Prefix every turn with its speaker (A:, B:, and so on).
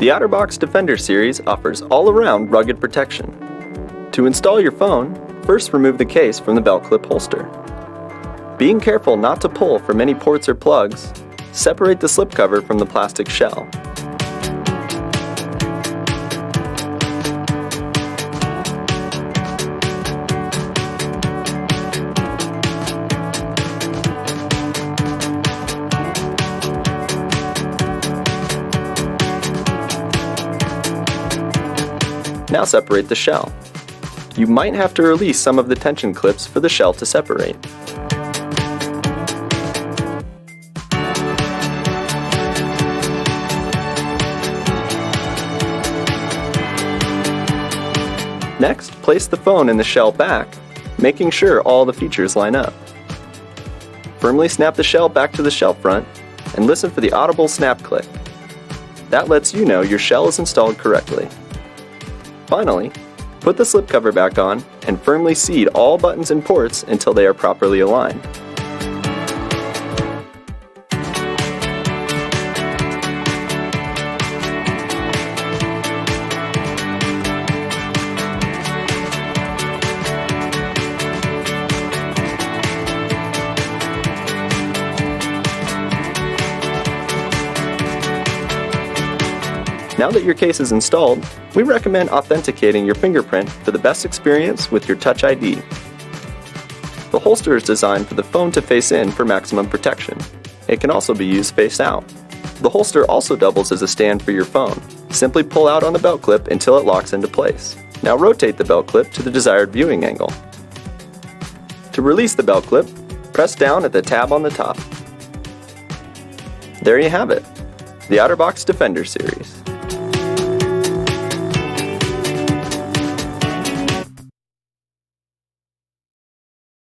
A: The OtterBox Defender series offers all-around rugged protection. To install your phone, first remove the case from the belt clip holster. Being careful not to pull from any ports or plugs, separate the slipcover from the plastic shell. Now separate the shell. You might have to release some of the tension clips for the shell to separate. Next, place the phone in the shell back, making sure all the features line up. Firmly snap the shell back to the shell front and listen for the audible snap click. That lets you know your shell is installed correctly. Finally, put the slipcover back on and firmly seat all buttons and ports until they are properly aligned. Now that your case is installed, we recommend authenticating your fingerprint for the best experience with your Touch ID. The holster is designed for the phone to face in for maximum protection. It can also be used face out. The holster also doubles as a stand for your phone. Simply pull out on the belt clip until it locks into place. Now rotate the belt clip to the desired viewing angle. To release the belt clip, press down at the tab on the top. There you have it, the OtterBox Defender series.